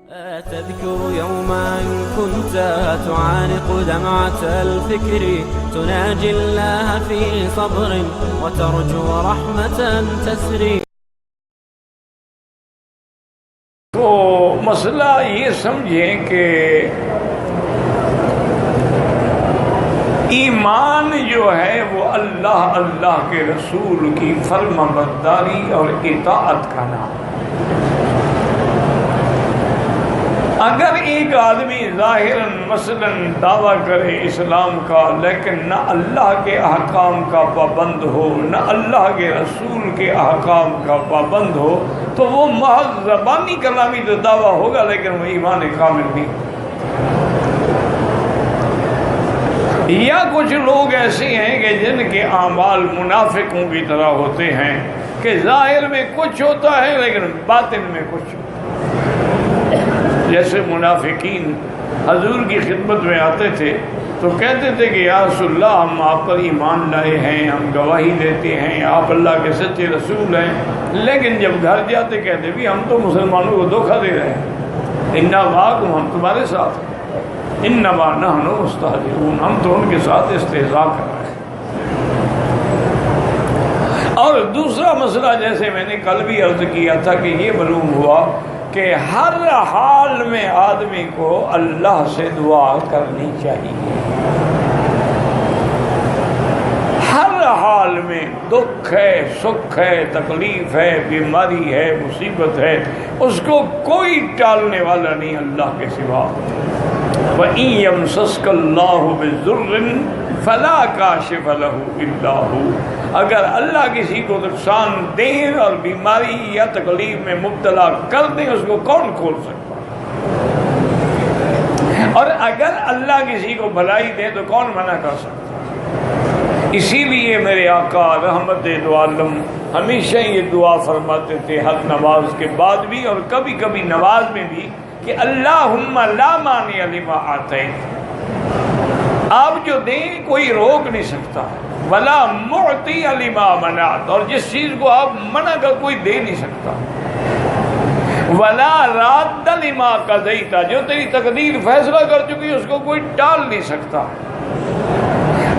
تذكر يوما كنت تعانق دمعة الفكر تناجي الله في صبر وترجو رحمة تسري. تو مسئلہ یہ سمجھیں کہ ایمان جو ہے وہ اللہ کے رسول کی فرما برداری اور اطاعت کا نام. اگر ایک آدمی ظاہراً مثلاً دعویٰ کرے اسلام کا لیکن نہ اللہ کے احکام کا پابند ہو نہ اللہ کے رسول کے احکام کا پابند ہو تو وہ محض زبانی کلامی تو دعویٰ ہوگا لیکن وہ ایمان کامل نہیں. یا کچھ لوگ ایسے ہیں کہ جن کے اعمال منافقوں کی طرح ہوتے ہیں کہ ظاہر میں کچھ ہوتا ہے لیکن باطن میں کچھ. جیسے منافقین حضور کی خدمت میں آتے تھے تو کہتے تھے کہ یا رسول اللہ ہم آپ پر ایمان لائے ہیں، ہم گواہی دیتے ہیں، آپ اللہ کے سچے رسول ہیں، لیکن جب گھر جاتے کہتے بھی ہم تو مسلمانوں کو دھوکہ دے رہے ہیں. انا معکم، ہم تمہارے ساتھ ہیں، انما نحن مستہزئون، ہم تو ان کے ساتھ استہزاء کر رہے ہیں. اور دوسرا مسئلہ جیسے میں نے کل بھی عرض کیا تھا کہ یہ معلوم ہوا کہ ہر حال میں آدمی کو اللہ سے دعا کرنی چاہیے. ہر حال میں دکھ ہے، سکھ ہے، تکلیف ہے، بیماری ہے، مصیبت ہے، اس کو کوئی ٹالنے والا نہیں اللہ کے سوا. وَإِن يَمْسَسْكَ اللَّهُ بِضُرٍّ فَلَا كَاشِفَ لَهُ إِلَّا هُوَ. اگر اللہ کسی کو نقصان دیں اور بیماری یا تکلیف میں مبتلا کر دیں اس کو کون کھول سکتا؟ اور اگر اللہ کسی کو بھلائی دے تو کون منع کر سکتا؟ اسی لیے میرے آقا رحمت دو عالم ہمیشہ یہ دعا فرماتے تھے ہر نماز کے بعد بھی اور کبھی کبھی نماز میں بھی کہ اللہم لا مانع لما آتیت، آپ جو دیں کوئی روک نہیں سکتا، ولا معطی لما منعت، اور جس چیز کو آپ منع کر کوئی دے نہیں سکتا، ولا راد لما قضیت، جو تیری تقدیر فیصلہ کر چکی اس کو کوئی ٹال نہیں سکتا،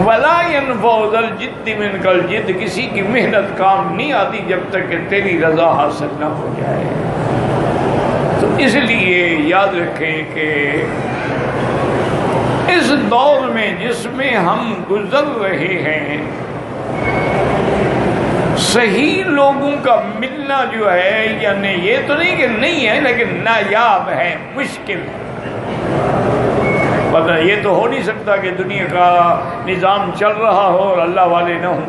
ولا ينفع ذا الجد منک الجد، کسی کی محنت کام نہیں آتی جب تک کہ تیری رضا حاصل نہ ہو جائے. تو اس لیے یاد رکھیں کہ اس دور میں جس میں ہم گزر رہے ہیں صحیح لوگوں کا ملنا جو ہے، یعنی یہ تو نہیں کہ نہیں ہے لیکن نایاب ہے، مشکل ہے. پتہ یہ تو ہو نہیں سکتا کہ دنیا کا نظام چل رہا ہو اور اللہ والے نہ ہوں.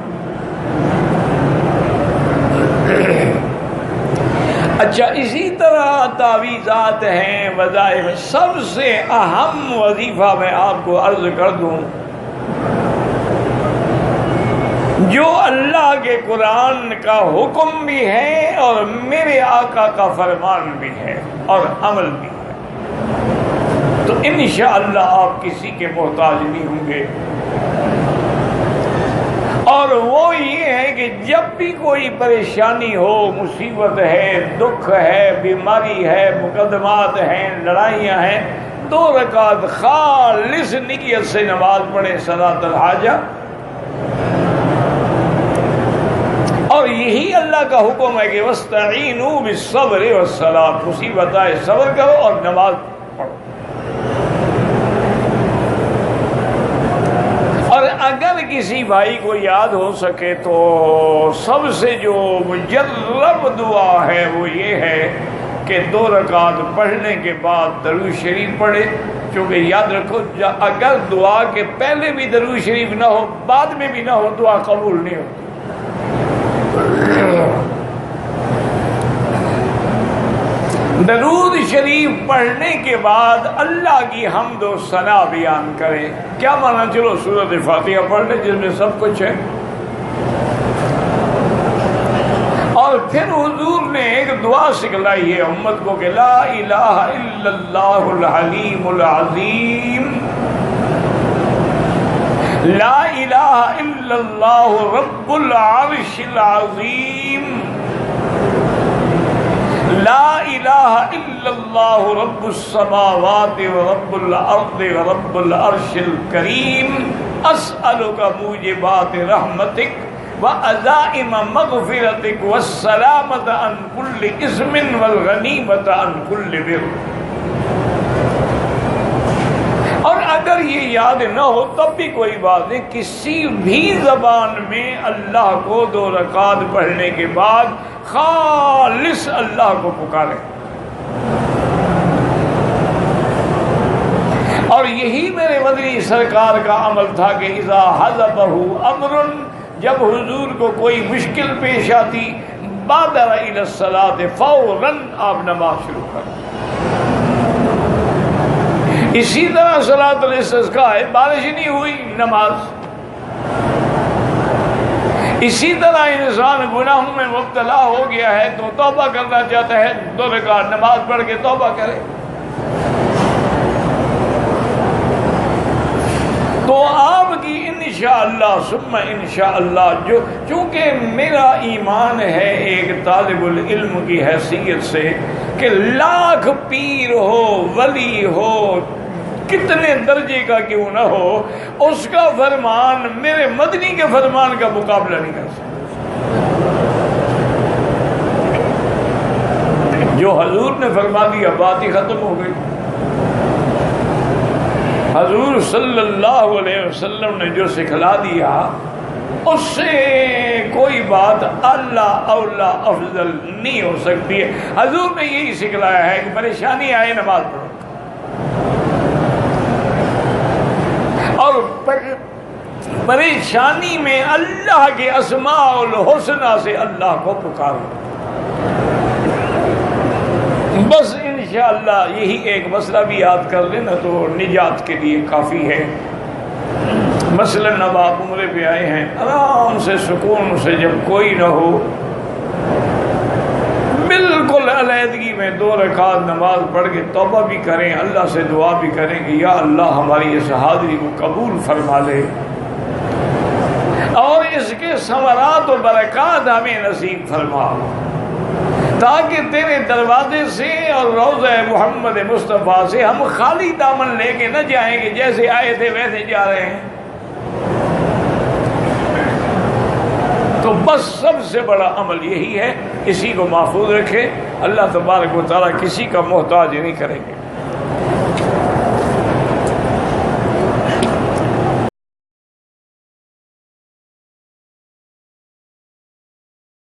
اچھا اسی طرح تعویذات ہیں، وظائف. سب سے اہم وظیفہ میں آپ کو عرض کر دوں جو اللہ کے قرآن کا حکم بھی ہے اور میرے آقا کا فرمان بھی ہے اور عمل بھی ہے، تو انشاءاللہ آپ کسی کے محتاج نہیں ہوں گے. اور وہ یہ ہے کہ جب بھی کوئی پریشانی ہو، مصیبت ہے، دکھ ہے، بیماری ہے، مقدمات ہیں، لڑائیاں ہیں، 2 رکعت خالص نیت سے نماز پڑھیں صلاۃ الحاجہ. اور یہی اللہ کا حکم ہے کہ وَاسْتَعِینُوا بِالصَّبْرِ وَالصَّلَاةِ، مصیبت آئے صبر کرو اور نماز پڑھو. اور اگر کسی بھائی کو یاد ہو سکے تو سب سے جو مجرب دعا ہے وہ یہ ہے کہ 2 رکعت پڑھنے کے بعد درود شریف پڑھے. کیونکہ یاد رکھو اگر دعا کے پہلے بھی درود شریف نہ ہو بعد میں بھی نہ ہو دعا قبول نہیں ہوتی. درود شریف پڑھنے کے بعد اللہ کی حمد و ثنا بیان کریں. کیا مانا؟ چلو سورۃ فاتحہ پڑھ لیں جس میں سب کچھ ہے، اور پھر حضور نے ایک دعا سکھلائی ہے امت کو کہ لا الہ الا اللہ الحلیم العظیم، لا الہ الا اللہ رب العرش العظیم، لا الہ الا اللہ رب السماوات ورب الارض ورب العرش الکریم اسألک موجبات رحمتک وعزائم مغفرتک والسلامة عن كل اثم والغنیمة عن كل بر. اور اگر یہ یاد نہ ہو تب بھی کوئی بات نہیں، کسی بھی زبان میں اللہ کو 2 رکعت پڑھنے کے بعد خالص اللہ کو پکاریں. اور یہی میرے مدنی سرکار کا عمل تھا کہ اذا حضبہ امر، جب حضور کو کوئی مشکل پیش آتی، بادر الی الصلاۃ، فوراً آپ نماز شروع کریں. اسی طرح صلاۃ الاستسقاء ہے، بارش نہیں ہوئی نماز. اسی طرح انسان گناہوں میں مبتلا ہو گیا ہے تو توبہ کرنا چاہتا ہے، 2 رکعت نماز پڑھ کے توبہ کرے. تو آپ کی انشاءاللہ ثم انشاءاللہ، جو چونکہ میرا ایمان ہے ایک طالب العلم کی حیثیت سے کہ لاکھ پیر ہو، ولی ہو، کتنے درجے کا کیوں نہ ہو، اس کا فرمان میرے مدنی کے فرمان کا مقابلہ نہیں کر سکتا. جو حضور نے فرما دیا بات ہی ختم ہو گئی. حضور صلی اللہ علیہ وسلم نے جو سکھلا دیا اس سے کوئی بات اللہ اولا افضل نہیں ہو سکتی ہے. حضور نے یہی سکھلایا ہے کہ پریشانی آئے نماز پڑھو، اور پریشانی میں اللہ کے اسماء الحسنى سے اللہ کو پکارو. بس انشاءاللہ یہی ایک مسئلہ بھی یاد کر لینا تو نجات کے لیے کافی ہے. مثلاً اب آپ عمرے پہ آئے ہیں، آرام سے سکون سے، جب کوئی نہ ہو، بالکل علیحدگی میں 2 رکعت نماز پڑھ کے توبہ بھی کریں، اللہ سے دعا بھی کریں کہ یا اللہ ہماری اس حاضری کو قبول فرما لے اور اس کے ثمرات و برکات ہمیں نصیب فرما، تاکہ تیرے دروازے سے اور روضہ محمد مصطفیٰ سے ہم خالی دامن لے کے نہ جائیں گے، جیسے آئے تھے ویسے جا رہے ہیں. تو بس سب سے بڑا عمل یہی ہے، اسی کو محفوظ رکھے. اللہ تبارک و تعالیٰ کسی کا محتاج نہیں کریں گے.